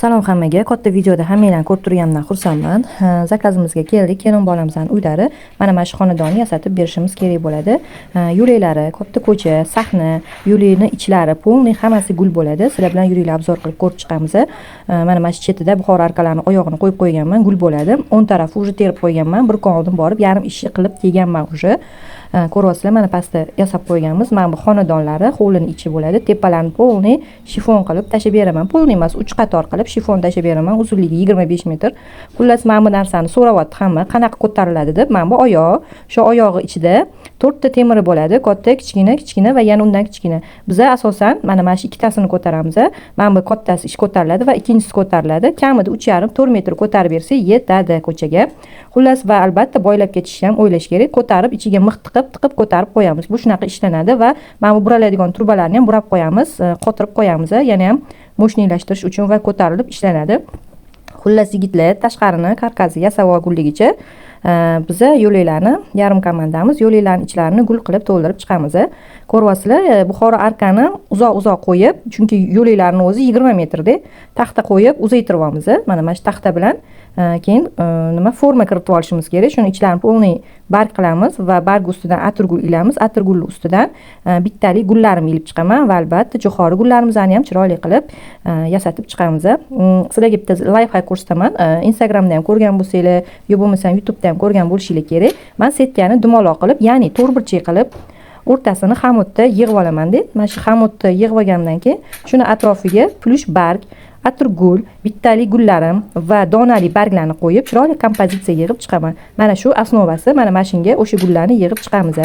Salom hammaga. Katta videoda hammanglarni ko'rib turganimdan xursandman. Zakazimizga keldik. Kelin bolamizning uylari mana mana shu xonadonni yasatib berishimiz kerak bo'ladi. Yo'laklari, katta ko'cha, sahna, yo'lning ichlari polniy hammasi gul bo'ladi. Sizlar bilan yuringlar, obzor qilib ko'rib chiqamiz. Mana mana shu chetida buxoro arkalarini oyog'ini qo'yib qo'yganman, gul bo'ladi. 10 tarafi уже terib qo'yganman. Bir kun oldin borib yarim ishni qilib kelganman уже. Ko'ryapsizlar, mana pastda yasab qo'yganmiz. Mana bu xonadonlari, hovlining ichi bo'ladi. Tepalarni polniy shifon qilib tashab beraman. Polniy emas, 3 qator qilib shifon tashab beraman. Uzunligi 25 metr. Xullas, mana bu narsani so'rayapti hamma, qanaqa ko'tariladi deb. Mana bu oyoq, shu oyog'i ichida 4 ta temiri bo'ladi. Katta, kichkina va yana undan kichkina. Biz asosan mana mana shu ikkitasini ko'taramiz. Mana bu kattasi ish ko'tariladi va ikkinchisi ko'tariladi. Kamida 3,5-4 metr ko'tarib bersa yetadi ko'chaga. Xullas, va albatta boylab ketishni ham o'ylash kerak. Ko'tarib ichiga mix tiqib ko'tarib qo'yamiz. Bu shunaqa ishlanadi va mana bu buraladigan trubalarni ham burab qo'yamiz, qotirib qo'yamiz. Yana ham mo'shniylashtirish uchun va ko'tarilib ishlanadi. Xullas, yigitlar tashqarini karkasi yasab olgunligicha biza yo'laklarni yarim komandamiz yo'laklarni ichlarini gul qilib to'ldirib chiqamiz. Ko'ryapsizlar, buxoro arkani uzoq qo'yib, chunki yo'laklarning o'zi 20 metrda taxta qo'yib uzaytiramiz. Mana mana shu taxta bilan keyin nima forma kiritib olishimiz kerak. Shuni ichlarini polniy barg qilamiz va barg ustidan atirgul ilamiz. Atirgul ustidan bittalik gullarimni ilib chiqaman va albatta jo'xori gullarimizni ham chiroyli qilib yasatib chiqamiz. Sizlarga bitta layfhack ko'rsataman. Instagramda ham ko'rgan bo'lsanglar, yo bo'lmasa YouTube'da ham ko'rgan bo'lishingiz kerak. Men setkani dumaloq qilib, ya'ni to'rtburchak qilib o'rtasini xamutda yig'ib olaman-da. Mana shu xamutda yig'ib olgandan keyin shuni atrofiga plush barg, atirgul, bittalik gullarim va donali barglarni qo'yib, chiroyli kompozitsiya yig'ib chiqaman. Mana shu osnovasi, mana mashinaga o'sha gullarni yig'ib chiqamiz.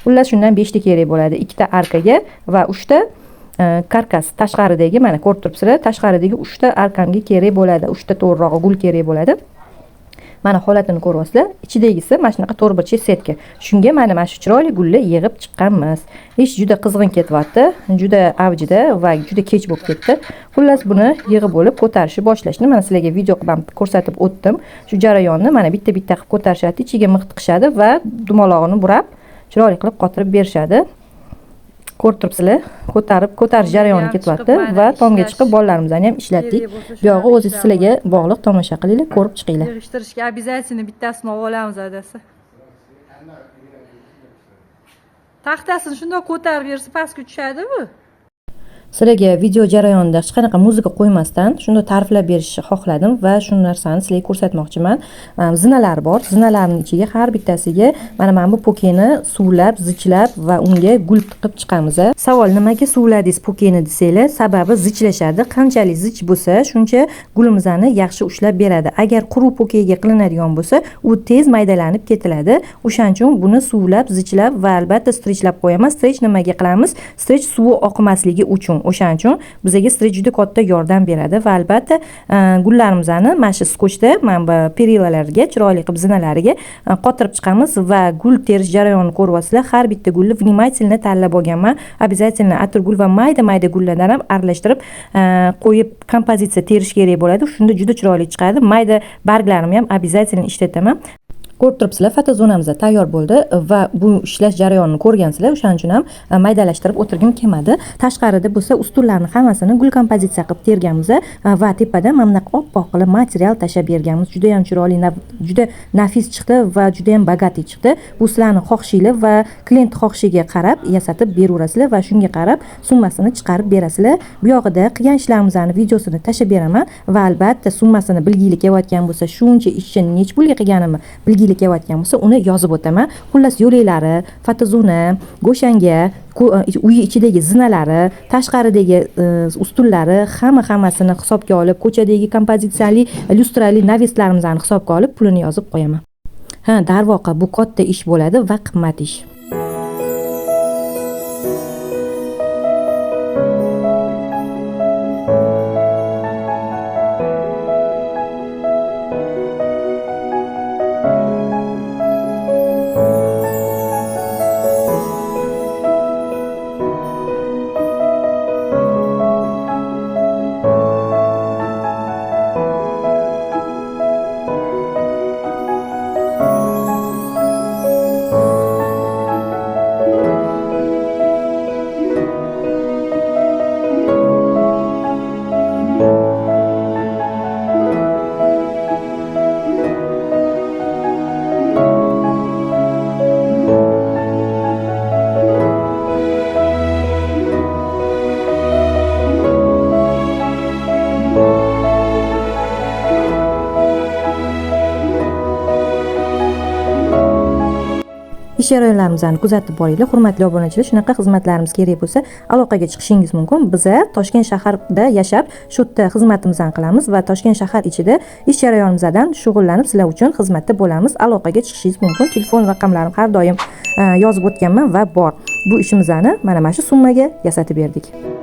Xullas, shundan 5 ta kerak bo'ladi. 2 ta arkaga va 3 ta karkas tashqaridagi, mana ko'rib turibsizlar, tashqaridagi 3 ta arkamga kerak bo'ladi. 3 ta to'g'rirog'i gul kerak bo'ladi. Mana holatini ko'ryapsizlar. Ichidagisi mana shunaqa to'rtburchak setka. Shunga mana mana shu chiroyli gulni yig'ib chiqqanmiz. Ish juda qizg'in ketyapti, juda avjida va juda kech bo'lib ketdi. Xullas, buni yig'ib bo'lib ko'tarishni boshlashni mana sizlarga video qilib ko'rsatib o'tdim. Shu jarayonni mana bitta-bitta qilib ko'tarishadi, ichiga mix tiqishadi va dumalog'ini burab chiroyli qilib qotirib berishadi. Ko'rib turibsizlar, ko'tarish jarayoni ketyapti va tomga chiqib bolalarimizni ham ishlatdik. Bu yog'i o'zingiz sizlarga bog'liq, tomosha qilinglar, ko'rib chiqinglar. Yig'ishtirishga обязательно bittasini olamiz adasi. Taxtasini shunday ko'tarib bersa pastga tushadi bu. Sizlarga video jarayonida hech qanaqa muzika qo'ymasdan shunda ta'riflab berishni xohladim va shu narsani sizlarga ko'rsatmoqchiman. Zinalar bor. Zinalarning ichiga har bittasiga mana bu pokeni suvlab, zichlab va unga gul tiqib chiqamiz. Savol, nimaga suvladingiz pokeni desanglar, sababi zichlashadi. Qanchalik zich bo'lsa, shuncha gulimizni yaxshi ushlab beradi. Agar quruq pokega qilinadigan bo'lsa, u tez maydalanib ketiladi. O'shaning uchun buni suvlab, zichlab va albatta strichlab qo'yamiz. Strich nimaga qilamiz? Strich suvi oqmasligi uchun. O'shaning uchun bizga strich juda katta yordam beradi va albatta gullarimizni mana shu skochda, mana bu perilalarga, chiroyli qilib zinalariga qotirib chiqamiz va gul terish jarayonini ko'ryapsizlar. Har bitta gulni vнимательно tanlab olganman. Обязательно atirgul va mayda gullardan ham aralashtirib qo'yib kompozitsiya terish kerak bo'ladi. Shunda juda chiroyli chiqadi. Mayda barglarimni ham обязательно ishlataman. Ko'rib turibsizlar, fotozonamiz tayyor bo'ldi va bu ishlash jarayonini ko'rgansizlar. O'shaning uchun ham maydalashtirib o'tirgim kelmadi. Tashqarida bo'lsa ustunlarni hammasini gul kompozitsiya qilib terganmiz va tepada mana bunaqa oppoq qilib material tashab berganmiz. Juda ham chiroyli, juda nafis chiqdi va juda ham bogatiy chiqdi. Bu sizlarning xohishinglar va klient xohishiga qarab yasatib beraverasizlar va shunga qarab summasini chiqarib berasizlar. Bu yog'ida qilgan ishlarimizning videosini tashab beraman va albatta summasini bilgili kelayotgan bo'lsa, shuncha ishni nech pulga qilganimni bilgili kelayotgan bo'lsa, uni yozib o'taman. Xullas, yo'laklari, fotozona, go'shanga, uy ichidagi zinalari, tashqaridagi ustunlari, hammasini hisobga olib, ko'chadagi kompozitsiyali, lyustrali navislarimizni hisobga olib, pulini yozib qo'yaman. Darvoqa bu katta ish bo'ladi va qimmat ish. ish jarayonlarimizni kuzatib boringlar. Hurmatli obunachilar, shunaqa xizmatlarimiz kerak bo'lsa, aloqaga chiqishingiz mumkin. Biza Toshkent shahrida yashab, shu yerda xizmatimizni qilamiz va Toshkent shahar ichida ish jarayonimizdan shug'ullanib, sizlar uchun xizmatda bo'lamiz. Aloqaga chiqishingiz mumkin. Telefon raqamlarim har doim yozib o'tganman va bor. Bu ishimizni mana shu summaga yasatib berdik.